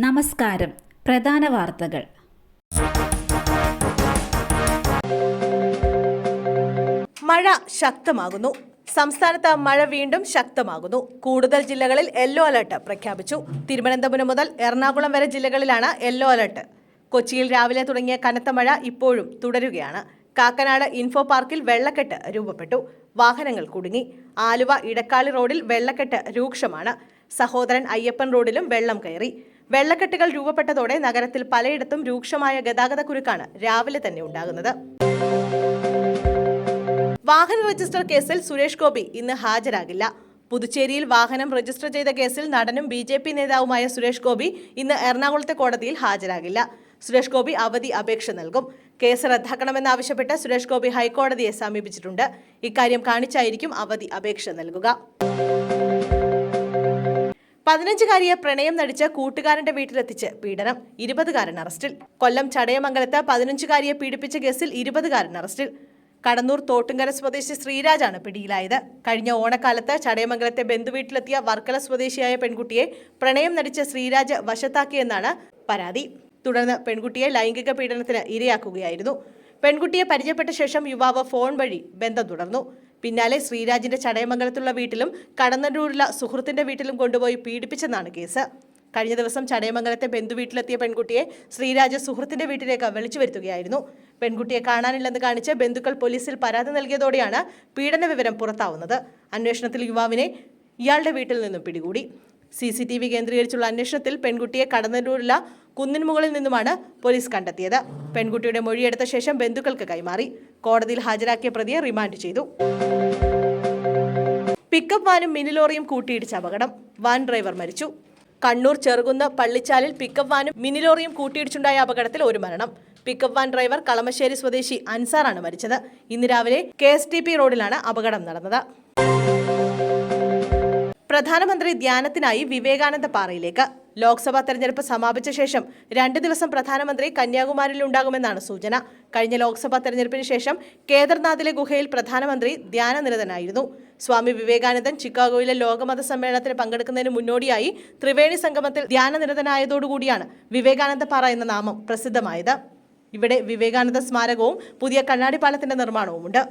നമസ്കാരം. പ്രധാന വാർത്തകൾ. മഴ ശക്തമാകുന്നു. സംസ്ഥാനത്ത് മഴ വീണ്ടും ശക്തമാകുന്നു. കൂടുതൽ ജില്ലകളിൽ യെല്ലോ അലർട്ട് പ്രഖ്യാപിച്ചു. തിരുവനന്തപുരം മുതൽ എറണാകുളം വരെ ജില്ലകളിലാണ് യെല്ലോ അലർട്ട്. കൊച്ചിയിൽ രാവിലെ തുടങ്ങിയ കനത്ത മഴ ഇപ്പോഴും തുടരുകയാണ്. കാക്കനാട് ഇൻഫോ പാർക്കിൽ വെള്ളക്കെട്ട് രൂപപ്പെട്ടു. വാഹനങ്ങൾ കുടുങ്ങി. ആലുവ ഇടക്കാളി റോഡിൽ വെള്ളക്കെട്ട് രൂക്ഷമാണ്. സഹോദരൻ അയ്യപ്പൻ റോഡിലും വെള്ളം കയറി. വെള്ളക്കെട്ടുകൾ രൂപപ്പെട്ടതോടെ നഗരത്തിൽ പലയിടത്തും രൂക്ഷമായ ഗതാഗതക്കുരുക്കാണ് രാവിലെ തന്നെ ഉണ്ടാകുന്നത്. വാഹന രജിസ്റ്റർ കേസിൽ സുരേഷ് ഗോപി ഇന്ന് ഹാജരാകില്ല. പുതുച്ചേരിയിൽ വാഹനം രജിസ്റ്റർ ചെയ്ത കേസിൽ നടനും BJP നേതാവുമായ സുരേഷ് ഗോപി ഇന്ന് എറണാകുളത്തെ കോടതിയിൽ ഹാജരാകില്ല. സുരേഷ് ഗോപി അവധി അപേക്ഷ നൽകും. കേസ് റദ്ദാക്കണമെന്നാവശ്യപ്പെട്ട് സുരേഷ് ഗോപി ഹൈക്കോടതിയെ സമീപിച്ചിട്ടുണ്ട്. ഇക്കാര്യം കാണിച്ചായിരിക്കും അവധി അപേക്ഷ നൽകുക. 15-കാരിയെ പ്രണയം നടിച്ച് കൂട്ടുകാരന്റെ വീട്ടിലെത്തിച്ച് പീഡനം. 20-കാരൻ അറസ്റ്റിൽ. കൊല്ലം ചടയമംഗലത്ത് 15-കാരിയെ പീഡിപ്പിച്ച കേസിൽ 20-കാരൻ അറസ്റ്റിൽ. കടന്നൂർ തോട്ടുങ്കര സ്വദേശി ശ്രീരാജാണ് പിടിയിലായത്. കഴിഞ്ഞ ഓണക്കാലത്ത് ചടയമംഗലത്തെ ബന്ധുവീട്ടിലെത്തിയ വർക്കല സ്വദേശിയായ പെൺകുട്ടിയെ പ്രണയം നടിച്ച് ശ്രീരാജ് വശത്താക്കിയെന്നാണ് പരാതി. തുടർന്ന് പെൺകുട്ടിയെ ലൈംഗിക പീഡനത്തിന് ഇരയാക്കുകയായിരുന്നു. പെൺകുട്ടിയെ പരിചയപ്പെട്ട ശേഷം യുവാവ് ഫോൺ വഴി ബന്ധം തുടർന്നു. പിന്നാലെ ശ്രീരാജിന്റെ ചടയമംഗലത്തുള്ള വീട്ടിലും കടന്നൂരിലുള്ള സുഹൃത്തിന്റെ വീട്ടിലും കൊണ്ടുപോയി പീഡിപ്പിച്ചെന്നാണ് കേസ്. കഴിഞ്ഞ ദിവസം ചടയമംഗലത്തെ ബന്ധുവീട്ടിലെത്തിയ പെൺകുട്ടിയെ ശ്രീരാജ് സുഹൃത്തിന്റെ വീട്ടിലേക്ക് വിളിച്ചു വരുത്തുകയായിരുന്നു. പെൺകുട്ടിയെ കാണാനില്ലെന്ന് കാണിച്ച് ബന്ധുക്കൾ പോലീസിൽ പരാതി നൽകിയതോടെയാണ് പീഡന വിവരം പുറത്താവുന്നത്. അന്വേഷണത്തിൽ യുവാവിനെ ഇയാളുടെ വീട്ടിൽ നിന്നും പിടികൂടി. CCTV കേന്ദ്രീകരിച്ചുള്ള അന്വേഷണത്തിൽ പെൺകുട്ടിയെ കടന്നൂരിലുള്ള കുന്നിന് മുകളിൽ നിന്നുമാണ് പോലീസ് കണ്ടെത്തിയത്. പെൺകുട്ടിയുടെ മൊഴിയെടുത്ത ശേഷം ബന്ധുക്കൾക്ക് കൈമാറി. കോടതിയിൽ ഹാജരാക്കിയ പ്രതിയെ റിമാൻഡ് ചെയ്തു. പിക്കപ്പ് വാനും മിനി ലോറിയും കൂട്ടിയിടിച്ച അപകടം. വാൻ ഡ്രൈവർ മരിച്ചു. കണ്ണൂർ ചെറുകുന്ന് പള്ളിച്ചാലിൽ പിക്കപ്പ് വാനും മിനി ലോറിയും കൂട്ടിയിടിച്ചുണ്ടായ അപകടത്തിൽ ഒരു മരണം. പിക്കപ്പ് വാൻ ഡ്രൈവർ കളമശ്ശേരി സ്വദേശി അൻസാറാണ് മരിച്ചത്. ഇന്ന് രാവിലെ KSTP റോഡിലാണ് അപകടം നടന്നത്. പ്രധാനമന്ത്രി ധ്യാനത്തിനായി വിവേകാനന്ദ പാറയിലേക്ക്. ലോക്സഭാ തെരഞ്ഞെടുപ്പ് സമാപിച്ച ശേഷം 2 ദിവസം പ്രധാനമന്ത്രി കന്യാകുമാരിയിൽ ഉണ്ടാകുമെന്നാണ് സൂചന. കഴിഞ്ഞ ലോക്സഭാ തെരഞ്ഞെടുപ്പിന് ശേഷം കേദർനാഥിലെ ഗുഹയിൽ പ്രധാനമന്ത്രി ധ്യാനനിരതനായിരുന്നു. സ്വാമി വിവേകാനന്ദൻ ചിക്കാഗോയിലെ ലോകമത സമ്മേളനത്തിന് പങ്കെടുക്കുന്നതിന് മുന്നോടിയായി ത്രിവേണി സംഗമത്തിൽ ധ്യാനനിരതനായതോടുകൂടിയാണ് വിവേകാനന്ദ പാറ എന്ന നാമം പ്രസിദ്ധമായത്. ഇവിടെ വിവേകാനന്ദ സ്മാരകവും പുതിയ കണ്ണാടിപ്പാലത്തിന്റെ നിർമ്മാണവുമുണ്ട്.